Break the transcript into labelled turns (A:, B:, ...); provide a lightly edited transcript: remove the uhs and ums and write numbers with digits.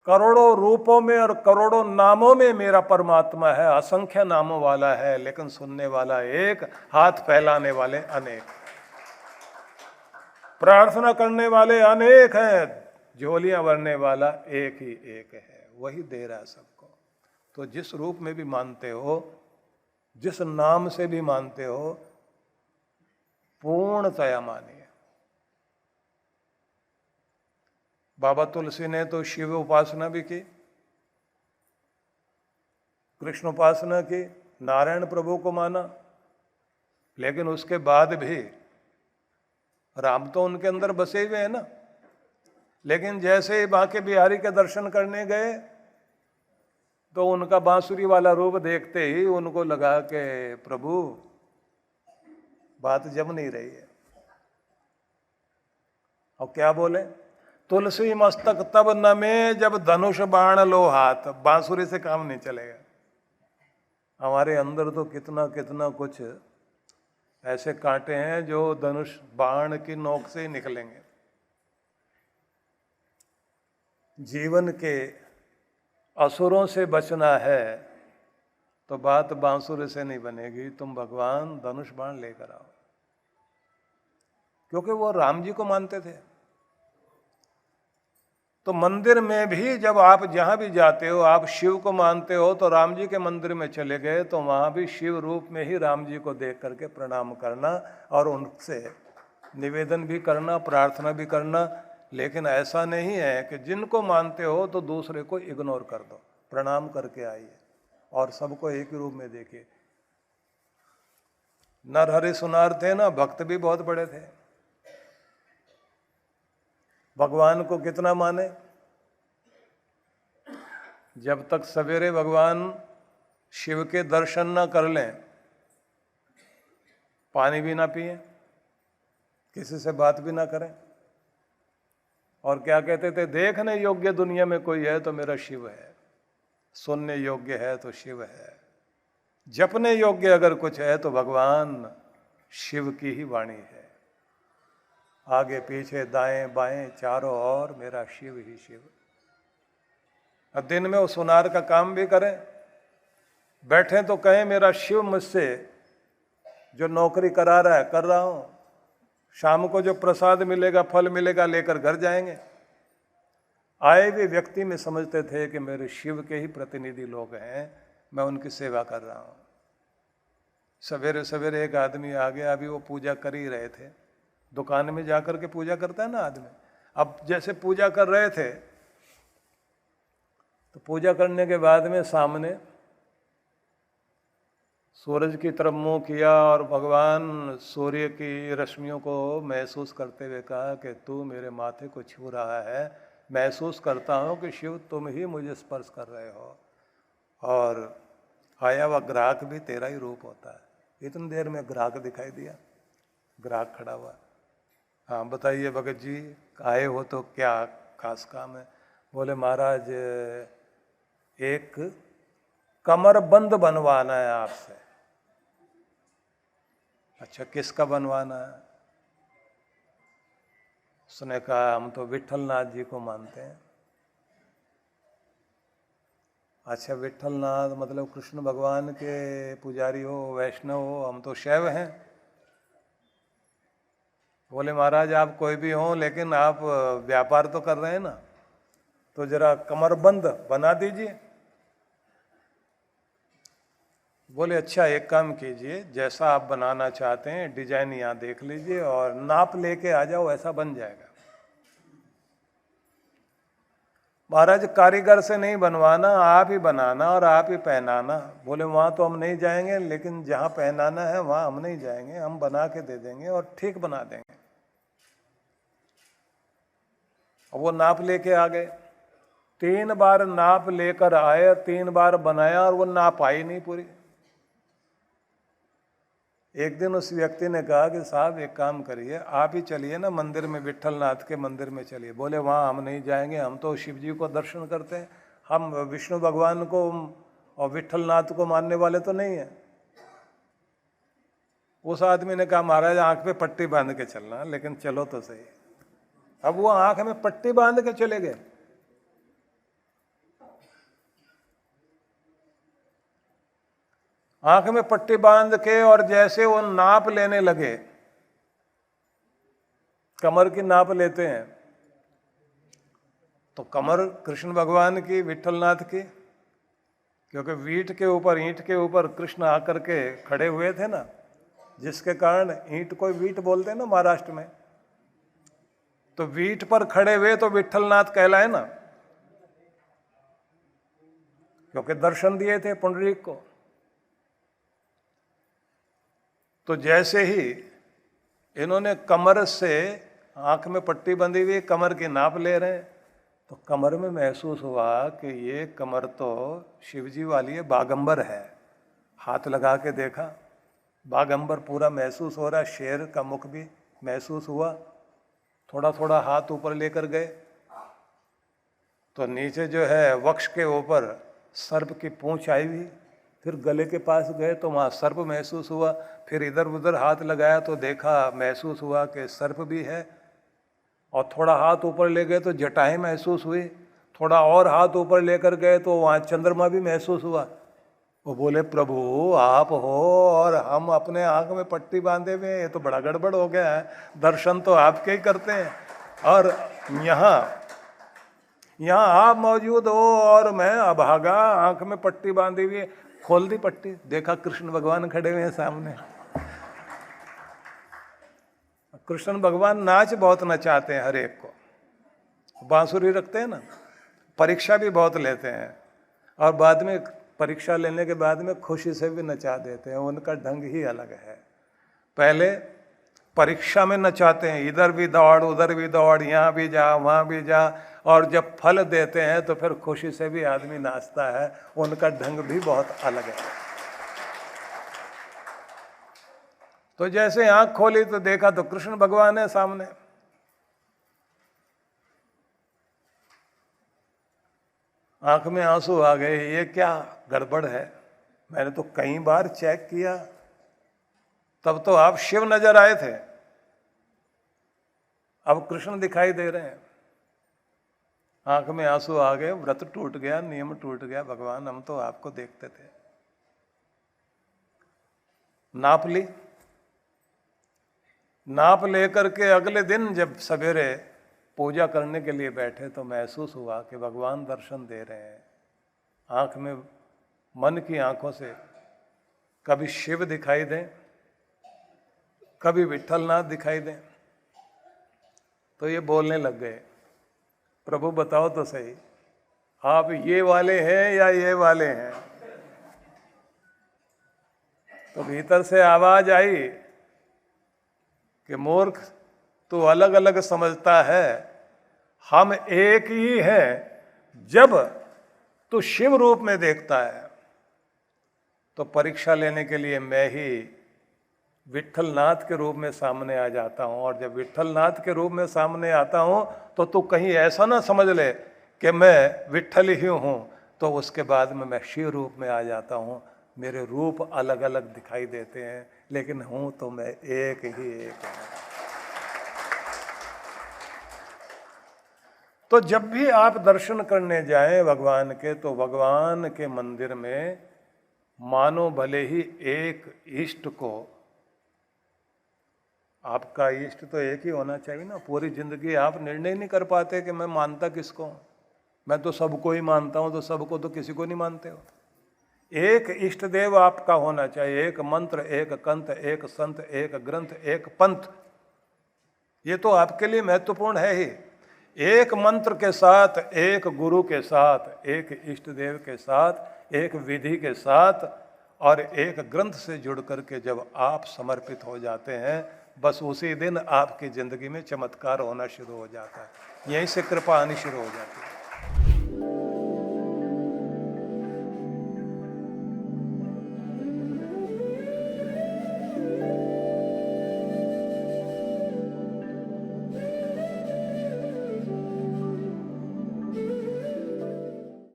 A: करोड़ों रूपों में और करोड़ों नामों में मेरा परमात्मा है, असंख्य नामों वाला है, लेकिन सुनने वाला एक, हाथ फैलाने वाले अनेक, प्रार्थना करने वाले अनेक हैं, झोलियां भरने वाला एक ही एक है, वही दे रहा है सबको। तो जिस रूप में भी मानते हो, जिस नाम से भी मानते हो, पूर्णतया मानिए। बाबा तुलसी ने तो शिव उपासना भी की, कृष्ण उपासना की, नारायण प्रभु को माना, लेकिन उसके बाद भी राम तो उनके अंदर बसे हुए हैं ना। लेकिन जैसे ही बांके बिहारी के दर्शन करने गए तो उनका बांसुरी वाला रूप देखते ही उनको लगा कि प्रभु बात जम नहीं रही है। और क्या बोले, तुलसी मस्तक तब नमे जब धनुष बाण लो हाथ। बांसुरी से काम नहीं चलेगा। हमारे अंदर तो कितना कितना कुछ ऐसे कांटे हैं जो धनुष बाण की नोक से ही निकलेंगे। जीवन के असुरों से बचना है तो बात बांसुरी से नहीं बनेगी, तुम भगवान धनुष बाण लेकर आओ। क्योंकि वो राम जी को मानते थे। तो मंदिर में भी जब आप जहां भी जाते हो, आप शिव को मानते हो, तो राम जी के मंदिर में चले गए तो वहां भी शिव रूप में ही राम जी को देख करके प्रणाम करना और उनसे निवेदन भी करना, प्रार्थना भी करना। लेकिन ऐसा नहीं है कि जिनको मानते हो तो दूसरे को इग्नोर कर दो। प्रणाम करके आइए और सबको एक ही रूप में देखिए। नरहरि सुनार थे ना, भक्त भी बहुत बड़े थे। भगवान को कितना माने, जब तक सवेरे भगवान शिव के दर्शन ना कर लें, पानी भी ना पिए, किसी से बात भी ना करें, और क्या कहते थे, देखने योग्य दुनिया में कोई है तो मेरा शिव है, सुनने योग्य है तो शिव है, जपने योग्य अगर कुछ है तो भगवान शिव की ही वाणी है। आगे पीछे दाएं बाएं चारों ओर मेरा शिव ही शिव। अब दिन में वो सुनार का काम भी करें, बैठे तो कहें मेरा शिव मुझसे जो नौकरी करा रहा है कर रहा हूं, शाम को जो प्रसाद मिलेगा, फल मिलेगा, लेकर घर जाएंगे। आए हुए व्यक्ति में समझते थे कि मेरे शिव के ही प्रतिनिधि लोग हैं, मैं उनकी सेवा कर रहा हूं। सवेरे सवेरे एक आदमी आ गया, अभी वो पूजा कर ही रहे थे। दुकान में जाकर के पूजा करता है ना आदमी। अब जैसे पूजा कर रहे थे तो पूजा करने के बाद में सामने सूरज की तरफ मुंह किया और भगवान सूर्य की रश्मियों को महसूस करते हुए कहा कि तू मेरे माथे को छू रहा है, महसूस करता हूं कि शिव तुम ही मुझे स्पर्श कर रहे हो, और आया हुआ ग्राहक भी तेरा ही रूप होता है। इतनी देर में ग्राहक दिखाई दिया, ग्राहक खड़ा हुआ। हाँ बताइए भगत जी, आए हो तो क्या खास काम है? बोले महाराज एक कमरबंद बनवाना है आपसे। अच्छा किसका बनवाना है? उसने कहा हम तो विट्ठलनाथ जी को मानते हैं। अच्छा विट्ठलनाथ मतलब कृष्ण भगवान के पुजारी हो, वैष्णव हो? हम तो शैव हैं। बोले महाराज आप कोई भी हो, लेकिन आप व्यापार तो कर रहे हैं ना, तो जरा कमरबंद बना दीजिए। बोले अच्छा एक काम कीजिए, जैसा आप बनाना चाहते हैं डिजाइन यहाँ देख लीजिए और नाप लेके आ जाओ, ऐसा बन जाएगा। महाराज कारीगर से नहीं बनवाना, आप ही बनाना और आप ही पहनाना। बोले वहाँ तो हम नहीं जाएंगे, लेकिन जहाँ पहनाना है वहाँ हम नहीं जाएंगे, हम बना के दे देंगे और ठीक बना देंगे। वो नाप लेके आ गए। 3 बार नाप लेकर आए, 3 बार बनाया और वो नाप आई नहीं पूरी। एक दिन उस व्यक्ति ने कहा कि साहब एक काम करिए, आप ही चलिए ना मंदिर में, विट्ठलनाथ के मंदिर में चलिए। बोले वहाँ हम नहीं जाएंगे, हम तो शिव जी को दर्शन करते हैं, हम विष्णु भगवान को और विट्ठलनाथ को मानने वाले तो नहीं हैं। उस आदमी ने कहा महाराज आंख पे पट्टी बांध के चलना, लेकिन चलो तो सही। अब वो आंख में पट्टी बांध के चले गए। आंख में पट्टी बांध के और जैसे वो नाप लेने लगे, कमर की नाप लेते हैं, तो कमर कृष्ण भगवान की, विठलनाथ की, क्योंकि वीट के ऊपर, ईंट के ऊपर कृष्ण आकर के खड़े हुए थे ना, जिसके कारण ईंट को वीट बोलते हैं ना महाराष्ट्र में, तो वीट पर खड़े हुए तो विठलनाथ कहलाए ना, क्योंकि दर्शन दिए थे पुंडरीक को। तो जैसे ही इन्होंने कमर से, आंख में पट्टी बंधी हुई, कमर की नाप ले रहे हैं, तो कमर में महसूस हुआ कि ये कमर तो शिवजी वाली है, बागंबर है। हाथ लगा के देखा, बागंबर पूरा महसूस हो रहा है, शेर का मुख भी महसूस हुआ। थोड़ा थोड़ा हाथ ऊपर लेकर गए तो नीचे जो है वक्ष के ऊपर सर्प की पूंछ आई हुई, फिर गले के पास गए तो वहाँ सर्प महसूस हुआ, फिर इधर उधर हाथ लगाया तो देखा, महसूस हुआ कि सर्प भी है, और थोड़ा हाथ ऊपर ले गए तो जटाएं महसूस हुई, थोड़ा और हाथ ऊपर लेकर गए तो वहाँ चंद्रमा भी महसूस हुआ। वो बोले प्रभु आप हो और हम अपने आंख में पट्टी बांधे हुए, ये तो बड़ा गड़बड़ हो गया है, दर्शन तो आपके ही करते हैं और यहाँ आप मौजूद हो और मैं अभागा आंख में पट्टी बांधी हुई। खोल दी पट्टी, देखा कृष्ण भगवान खड़े हुए हैं सामने। कृष्ण भगवान नाच बहुत नचाते हैं हर एक को, बांसुरी रखते हैं ना, परीक्षा भी बहुत लेते हैं और बाद में परीक्षा लेने के बाद में खुशी से भी नचा देते हैं। उनका ढंग ही अलग है। पहले परीक्षा में नचाते हैं, इधर भी दौड़ उधर भी दौड़, यहाँ भी जा वहाँ भी जा, और जब फल देते हैं तो फिर खुशी से भी आदमी नाचता है। उनका ढंग भी बहुत अलग है। तो जैसे आंख खोली तो देखा तो कृष्ण भगवान है सामने। आंख में आंसू आ गए, ये क्या गड़बड़ है, मैंने तो कई बार चेक किया, तब तो आप शिव नजर आए थे, अब कृष्ण दिखाई दे रहे हैं। आंख में आंसू आ गए, व्रत टूट गया, नियम टूट गया, भगवान हम तो आपको देखते थे। नाप ली, नाप लेकर के अगले दिन जब सवेरे पूजा करने के लिए बैठे तो महसूस हुआ कि भगवान दर्शन दे रहे हैं। आंख में, मन की आंखों से कभी शिव दिखाई दें, कभी विठलनाथ दिखाई दें। तो ये बोलने लग गए, प्रभु बताओ तो सही, आप ये वाले हैं या ये वाले हैं। तो भीतर से आवाज आई कि मूर्ख, तू अलग अलग समझता है, हम एक ही हैं। जब तू शिव रूप में देखता है तो परीक्षा लेने के लिए मैं ही विठलनाथ के रूप में सामने आ जाता हूं, और जब विठलनाथ के रूप में सामने आता हूं तो तू कहीं ऐसा ना समझ ले कि मैं विठल ही हूं, तो उसके बाद में मैं शिव रूप में आ जाता हूं। मेरे रूप अलग अलग दिखाई देते हैं लेकिन हूं तो मैं एक ही एक हूं। तो जब भी आप दर्शन करने जाएं भगवान के, तो भगवान के मंदिर में मानो भले ही एक इष्ट को, आपका इष्ट तो एक ही होना चाहिए ना। पूरी जिंदगी आप निर्णय नहीं कर पाते कि मैं मानता किसको हूं, मैं तो सबको ही मानता हूं, तो सबको तो किसी को नहीं मानते हो। एक इष्ट देव आपका होना चाहिए, एक मंत्र, एक कंठ, एक संत, एक ग्रंथ, एक पंथ। ये तो आपके लिए महत्वपूर्ण है ही। एक मंत्र के साथ, एक गुरु के साथ, एक इष्ट देव के साथ, एक विधि के साथ और एक ग्रंथ से जुड़ करके जब आप समर्पित हो जाते हैं, बस उसी दिन आपकी जिंदगी में चमत्कार होना शुरू हो जाता है। यहीं से कृपा आनी शुरू हो जाती है।